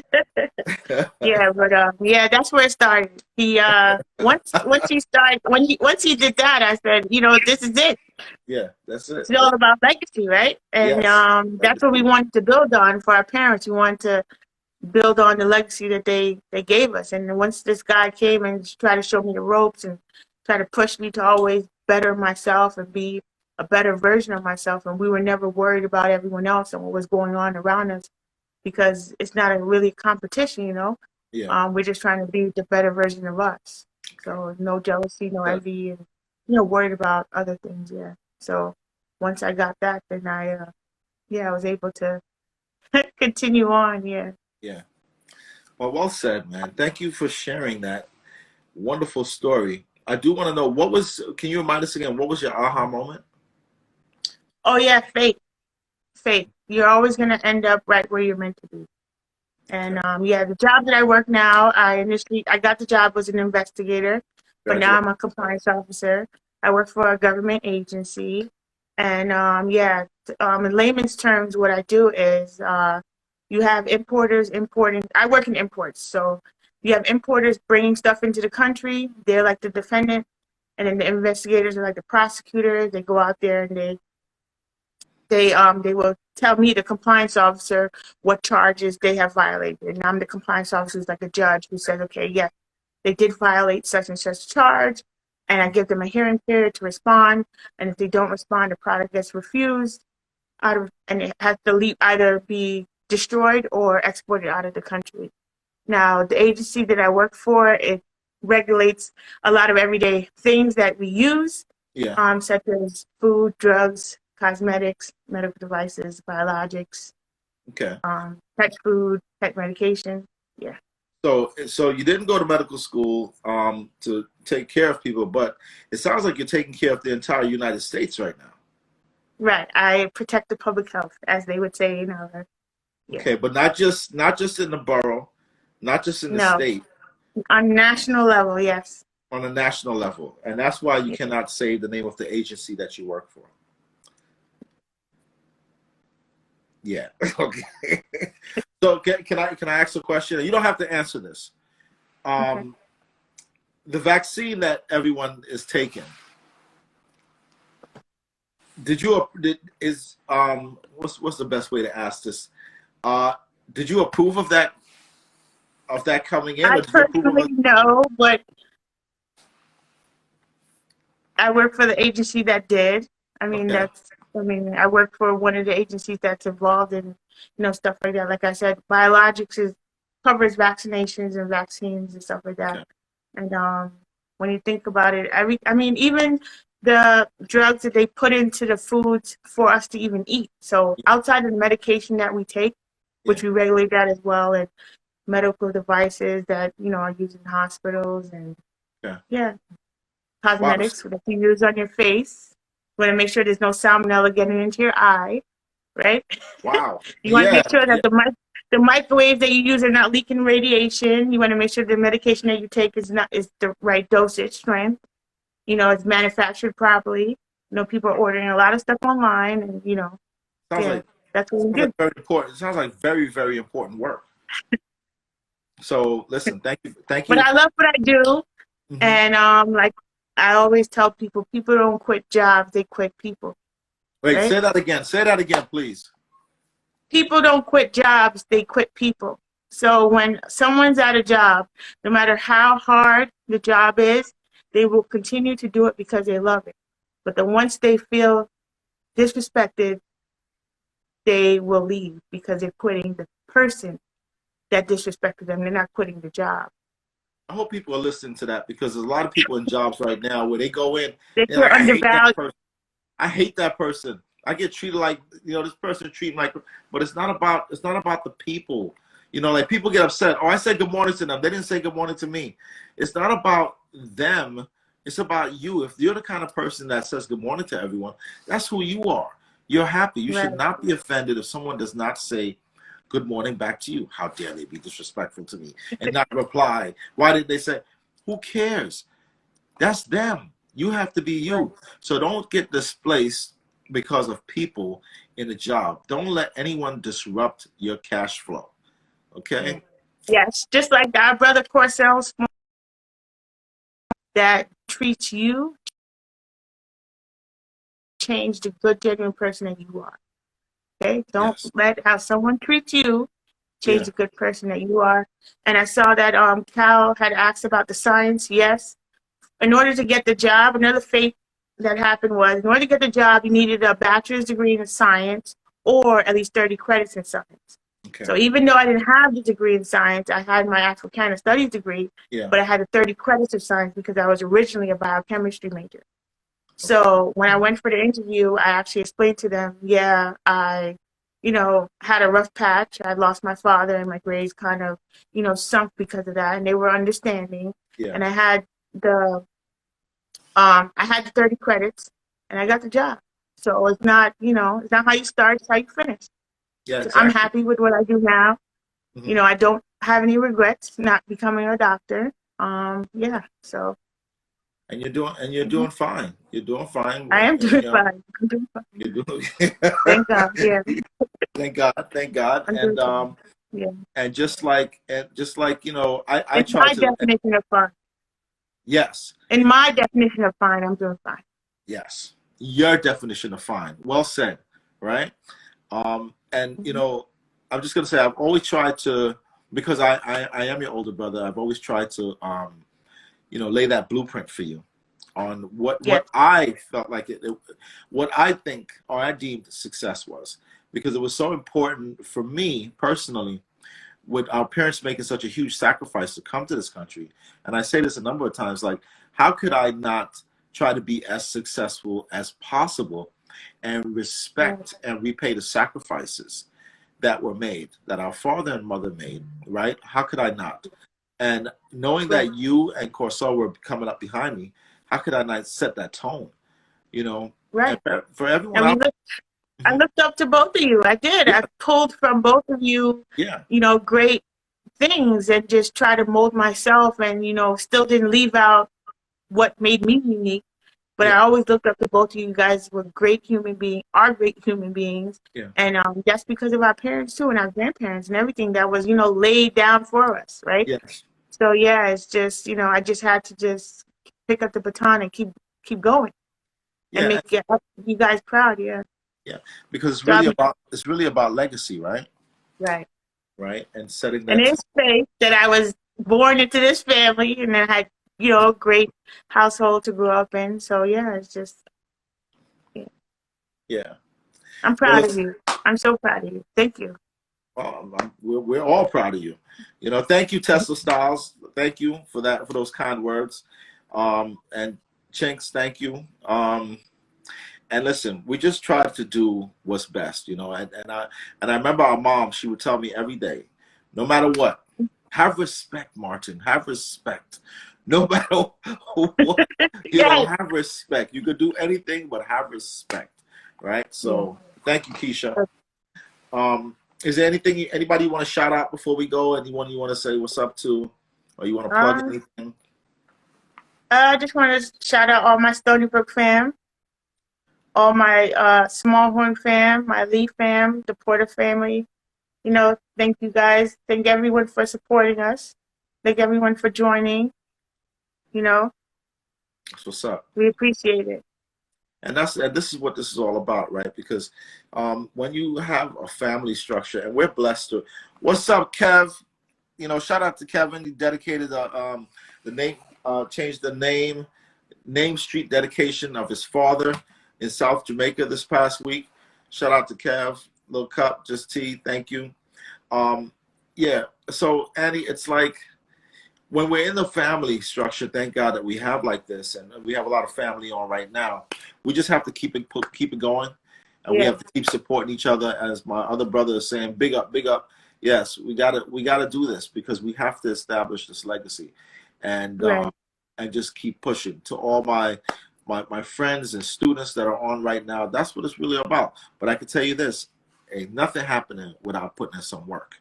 S2: Yeah, but that's where it started. He once he did that, I said, this is it.
S1: Yeah, that's it.
S2: It's all about legacy, right? And that's what we wanted to build on for our parents. We wanted to build on the legacy that they gave us. And once this guy came and tried to show me the ropes and try to push me to always better myself and be a better version of myself, and we were never worried about everyone else and what was going on around us, because it's not a really competition, we're just trying to be the better version of us. So no jealousy, no envy, and worried about other things. Yeah. So once I got that, then I was able to continue on. Yeah.
S1: Yeah. Well said, man. Thank you for sharing that wonderful story. I do want to know, can you remind us again, what was your aha moment?
S2: Oh yeah, fate. You're always going to end up right where you're meant to be. And the job that I work now, I got the job as an investigator. but now
S1: Congratulations.
S2: I'm a compliance officer. I work for a government agency. And yeah, in layman's terms, what I do is you have importers importing. I work in imports. So you have importers bringing stuff into the country. They're like the defendant. And then the investigators are like the prosecutors. They go out there and they will tell me, the compliance officer, what charges they have violated. And I'm the compliance officer who's like a judge who says, okay, yes, they did violate such and such charge, and I give them a hearing period to respond. And if they don't respond, the product gets refused and it has to leave, either be destroyed or exported out of the country. Now, the agency that I work for, it regulates a lot of everyday things that we use,
S1: Yeah.
S2: such as food, drugs, cosmetics, medical devices, biologics,
S1: Okay.
S2: pet food, pet medication. Yeah.
S1: So you didn't go to medical school to take care of people, but it sounds like you're taking care of the entire United States right now.
S2: Right. I protect the public health, as they would say, yeah.
S1: Okay, but not just in the borough, not just in the
S2: No,
S1: state,
S2: on national level, yes.
S1: on a national level, and that's why you
S2: Yeah.
S1: cannot say the name of the agency that you work for. Yeah. Okay. So can I ask a question? You don't have to answer this.
S2: Okay.
S1: The vaccine that everyone is taking, what's the best way to ask this? Uh, did you approve of that coming in,
S2: I
S1: or did you approve of
S2: personally
S1: it?
S2: know, but I work for the agency that did.
S1: Okay.
S2: I work for one of the agencies that's involved in, stuff like that. Like I said, biologics covers vaccinations and vaccines and stuff like that.
S1: Okay.
S2: And when you think about it, even the drugs that they put into the foods for us to even eat. So
S1: Yeah.
S2: outside of the medication that we take,
S1: Yeah.
S2: which we regulate that as well, and medical devices that are used in hospitals, and
S1: Okay.
S2: yeah,
S1: Wow.
S2: cosmetics that you use on your face. You want to make sure there's no salmonella getting into your eye, right?
S1: Wow.
S2: You want to
S1: Yeah.
S2: make sure
S1: Yeah.
S2: that the microwaves that you use are not leaking radiation. You want to make sure the medication that you take is the right dosage strength. It's manufactured properly. People are ordering a lot of stuff online, and
S1: Sounds
S2: yeah,
S1: like
S2: that's what we
S1: sounds like
S2: do.
S1: very important. It sounds like very, very important work. So listen, thank
S2: But
S1: you.
S2: I love what I do,
S1: Hmm.
S2: and like I always tell people, people don't quit jobs; they quit people.
S1: Wait,
S2: Right?
S1: say that again. Say that again, please.
S2: People don't quit jobs; they quit people. So when someone's at a job, no matter how hard the job is, they will continue to do it because they love it. But then once they feel disrespected, they will leave because they're quitting the person that disrespected them. They're not quitting the job.
S1: I hope people are listening to that because there's a lot of people in jobs right now where they go in,
S2: They
S1: they're
S2: feel
S1: like, I hate that
S2: undervalued.
S1: person. I hate that person. I get treated like, this person treat me like, but it's not about the people. Like people get upset. Oh, I said good morning to them. They didn't say good morning to me. It's not about them. It's about you. If you're the kind of person that says good morning to everyone, that's who you are. You're happy. You
S2: Right.
S1: should not be offended if someone does not say good morning back to you. How dare they be disrespectful to me and not reply? Why did they say? Who cares? That's them. You have to be
S2: Right.
S1: you. So don't get displaced because of people in the job. Don't let anyone disrupt your cash flow. Okay?
S2: Yes. Just like our brother Corcel that treats you, change the good, genuine person that you are. Okay? Don't
S1: Yes.
S2: let how someone treats you change
S1: Yeah.
S2: the good person that you are. And I saw that Cal had asked about the science. Yes. In order to get the job, another fake that happened was, in order to get the job, you needed a bachelor's degree in science or at least 30 credits in science.
S1: Okay.
S2: So even though I didn't have the degree in science, I had my Africana studies degree,
S1: Yeah.
S2: but I had the 30 credits of science because I was originally a biochemistry major.
S1: Okay.
S2: So when I went for the interview, I actually explained to them, yeah, I, had a rough patch. I lost my father and my grades kind of, sunk because of that. And they were understanding.
S1: Yeah.
S2: And I had the 30 credits and I got the job. So it's not how you start, it's how you finish.
S1: Yeah,
S2: So I'm
S1: exactly.
S2: happy with what I do now.
S1: Hmm.
S2: I don't have any regrets not becoming a doctor. Yeah. So
S1: And you're
S2: Mhm.
S1: doing fine. You're doing fine.
S2: I am doing
S1: You know,
S2: fine. I'm doing fine.
S1: you're doing.
S2: Thank God. Yeah,
S1: Thank God. Thank God.
S2: I'm doing fine. Yeah.
S1: And just like I
S2: It's
S1: try
S2: my
S1: to.
S2: definition of fine.
S1: Yes.
S2: In my definition of fine, I'm doing fine.
S1: Yes. Your definition of fine. Well said. Right. And
S2: Mhm.
S1: I'm just gonna say I've always tried to, because I am your older brother. I've always tried to lay that blueprint for you on
S2: Yes.
S1: what I felt like what I think or I deemed success was, because it was so important for me personally, with our parents making such a huge sacrifice to come to this country. And I say this a number of times, like, how could I not try to be as successful as possible and
S2: Right.
S1: respect and repay the sacrifices that were made, that our father and mother made, right? How could I not? And knowing
S2: Right.
S1: that you and Corso were coming up behind me, how could I not set that tone? And
S2: Right.
S1: for everyone
S2: And we
S1: out
S2: look. I
S1: there,
S2: looked up to both of you. I did.
S1: yeah,
S2: I pulled from both of you,
S1: yeah,
S2: great things and just try to mold myself and, still didn't leave out what made me unique. But I
S1: yeah,
S2: always looked up to both of you guys were great human beings, are great human beings.
S1: yeah,
S2: And that's because of our parents too and our grandparents and everything that was, laid down for us, right?
S1: yes,
S2: So yeah, it's just, I just had to just pick up the baton and keep going and
S1: yeah,
S2: you guys proud, yeah.
S1: yeah. Because
S2: So I'm
S1: it's really about legacy, right?
S2: right.
S1: Right, and setting
S2: And
S1: that tone.
S2: it's faith that I was born into this family and I had, a great household to grow up in. So yeah, it's just, yeah.
S1: Yeah.
S2: I'm
S1: Well,
S2: proud of you. I'm so proud of you. Thank you.
S1: we're all proud of you. Thank you, Tesla Styles. Thank you for that, for those kind words. And Chinks, thank you. And listen, we just try to do what's best, and I remember our mom, she would tell me every day, no matter what, have respect, Martin, have respect. No matter what,
S2: Yes.
S1: have respect. You could do anything, but have respect, right?
S2: Yeah.
S1: So thank you, Keisha. Is there anybody you want to shout out before we go? Anyone you want to say what's up to, or you want to plug
S2: Um,
S1: anything?
S2: I just want to shout out all my Stony Brook fam, all my Smallhorne fam, my Lee fam, the Porter family. Thank you guys. Thank everyone for supporting us. Thank everyone for joining. You know,
S1: That's what's up.
S2: we appreciate it.
S1: And this is what this is all about, right? Because when you have a family structure, and we're blessed to. What's up, Kev? Shout out to Kevin. He dedicated the name, changed the name street dedication of his father in South Jamaica this past week. Shout out to Kev. Little cup, just tea. Thank you. Yeah. So Annie, it's like, when we're in the family structure, thank God that we have like this, and we have a lot of family on right now. We just have to keep it going, and we
S2: Yeah.
S1: have to keep supporting each other. As my other brother is saying, big up, big up. Yes, we gotta do this, because we have to establish this legacy, and
S2: Right.
S1: just keep pushing. To all my friends and students that are on right now, that's what it's really about. But I can tell you this: ain't nothing happening without putting in some work.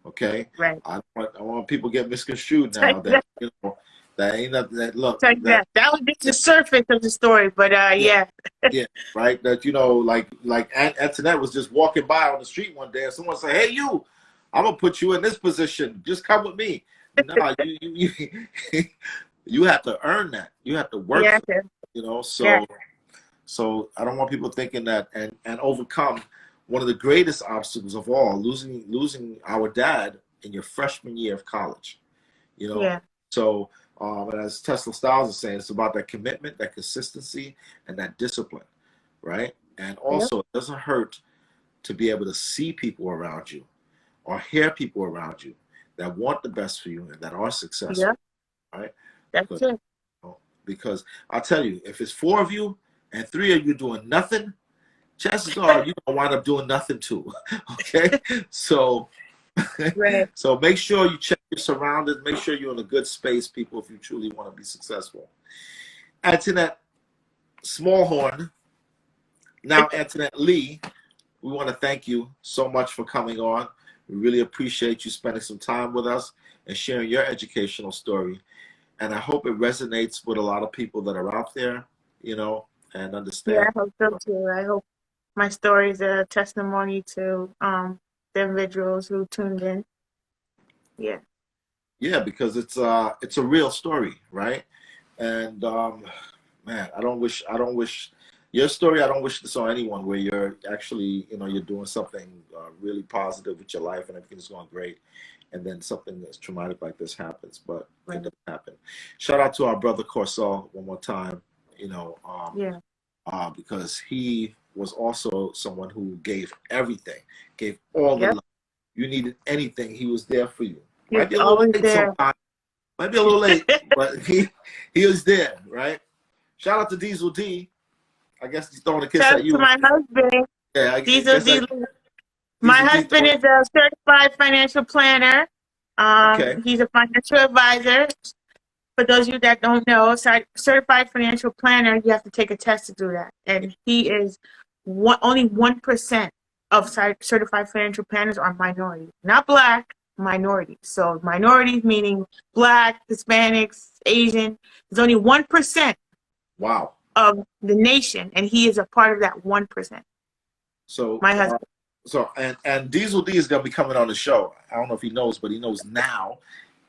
S1: Okay,
S2: Right.
S1: I want people to get misconstrued
S2: Take
S1: now that
S2: that.
S1: that ain't nothing, that look
S2: Take
S1: that,
S2: that. That was just the surface of the story, but
S1: yeah,
S2: yeah.
S1: yeah, right, that like Antoinette was just walking by on the street one day and someone said, hey, I'm gonna put you in this position, just come with me. Nah, you you have to earn that, you have to work
S2: Yeah.
S1: for it,
S2: Yeah.
S1: so I don't want people thinking that, and overcome one of the greatest obstacles of all, losing our dad in your freshman year of college. you know.
S2: Yeah.
S1: So, and as Tesla Styles is saying, it's about that commitment, that consistency, and that discipline, right? And
S2: Yep.
S1: also, it doesn't hurt to be able to see people around you or hear people around you that want the best for you and that are successful,
S2: Yep.
S1: right?
S2: That's
S1: Because,
S2: it.
S1: because I'll tell you, if it's 4 of you and 3 of you doing nothing, chances are you're gonna wind up doing nothing too. Okay, so
S2: Right.
S1: so make sure you check your surroundings. Make sure you're in a good space, people, if you truly want to be successful. Antoinette Smallhorne, now Antoinette Lee, we want to thank you so much for coming on. We really appreciate you spending some time with us and sharing your educational story. and I hope it resonates with a lot of people that are out there, and
S2: Yeah,
S1: understand.
S2: I hope so too. I hope my story is a testimony to the individuals who tuned in. Yeah.
S1: Yeah, because it's a real story, right? And man, I don't wish your story. I don't wish this on anyone where you're actually, you're doing something really positive with your life and everything's going great, and then something that's traumatic like this happens. But it
S2: Right.
S1: doesn't happen. Shout out to our brother Corsell one more time,
S2: Yeah.
S1: because he was also someone who gave everything, gave all the
S2: Yep.
S1: love. You needed anything, he was there for you.
S2: He's
S1: Might be a little
S2: always
S1: late
S2: there.
S1: sometimes. Might be a little late, but he was there, right? Shout out to Diesel D. I guess he's throwing a kiss
S2: Shout
S1: at
S2: out to
S1: you.
S2: my husband,
S1: Yeah, I
S2: Diesel
S1: guess
S2: D.
S1: that
S2: My
S1: Diesel D
S2: husband
S1: throwing.
S2: is a certified financial planner.
S1: Okay.
S2: He's a financial advisor. For those of you that don't know, certified financial planner, you have to take a test to do that. And he is only 1% of certified financial planners are minorities, not black, minorities. So minorities meaning black, Hispanics, Asian. There's only 1%
S1: Wow.
S2: of the nation, and he is a part of that 1%.
S1: So,
S2: My husband.
S1: and Diesel D is gonna be coming on the show. I don't know if he knows, but he knows now.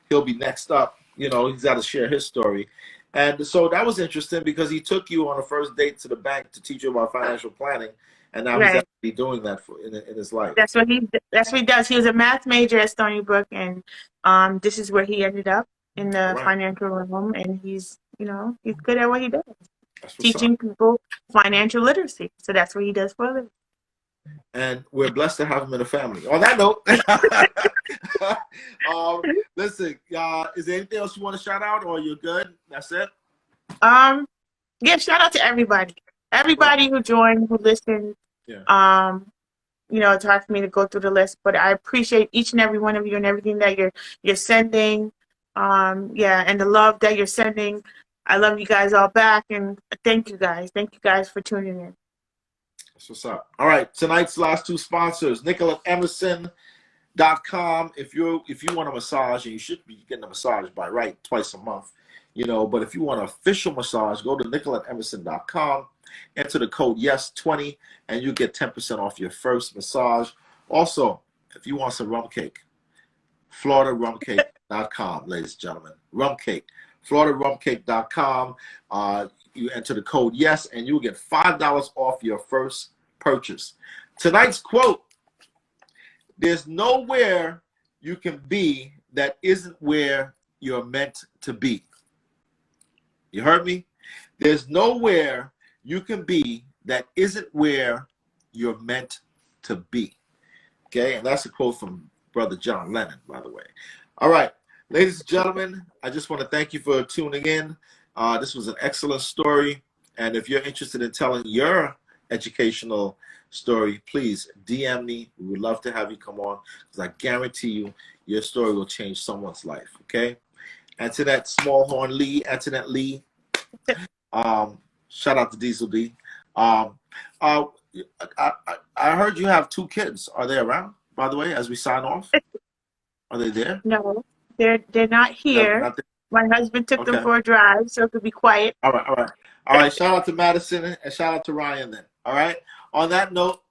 S1: He'll be next up. He's got to share his story. And so that was interesting because he took you on a first date to the bank to teach you about financial planning, and now he's
S2: Right.
S1: actually doing that in his life.
S2: That's what he does. He was a math major at Stony Brook, and this is where he ended up in the
S1: Right.
S2: financial realm. And he's good at what he does, teaching
S1: Up.
S2: people financial literacy. So that's what he does for a living.
S1: And we're blessed to have him in the family. On that note, listen, is there anything else you want to shout out, or you're good? That's it.
S2: Yeah. Shout out to everybody who joined, who listened.
S1: Yeah.
S2: It's hard for me to go through the list, but I appreciate each and every one of you and everything that you're sending. And the love that you're sending. I love you guys all back, and thank you guys. Thank you guys for tuning in.
S1: That's what's up. All right, tonight's last two sponsors, NicolaEmerson.com. If you want a massage, and you should be getting a massage by right twice a month, but if you want an official massage, go to NicolaEmerson.com, enter the code YES20, and you get 10% off your first massage. Also, if you want some rum cake, FloridaRumCake.com, ladies and gentlemen. Rum cake, FloridaRumCake.com. You enter the code YES, and you'll get $5 off your first purchase. Tonight's quote: there's nowhere you can be that isn't where you're meant to be. You heard me? There's nowhere you can be that isn't where you're meant to be. Okay, and that's a quote from Brother John Lennon, by the way. All right, ladies and gentlemen, I just want to thank you for tuning in. This was an excellent story, and if you're interested in telling your educational story, please DM me. We would love to have you come on, because I guarantee you your story will change someone's life. Okay? Antoinette Smallhorne Lee, Antoinette Lee. Shout out to Diesel D. I heard you have 2 kids. Are they around, by the way, as we sign off? Are they there?
S2: No, they're not here.
S1: No, not there.
S2: My husband took them for a drive, so it could be quiet.
S1: All right. Shout out to Madison and shout out to Ryan then. All right. On that note,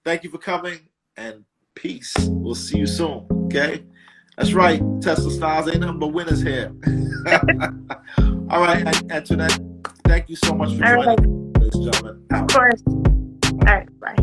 S1: thank you for coming, and peace. We'll see you soon. Okay. That's right. Tesla Styles ain't nothing but winners here. All right, Antoinette. Thank you so much for joining, ladies and gentlemen.
S2: Of course. All right. Bye.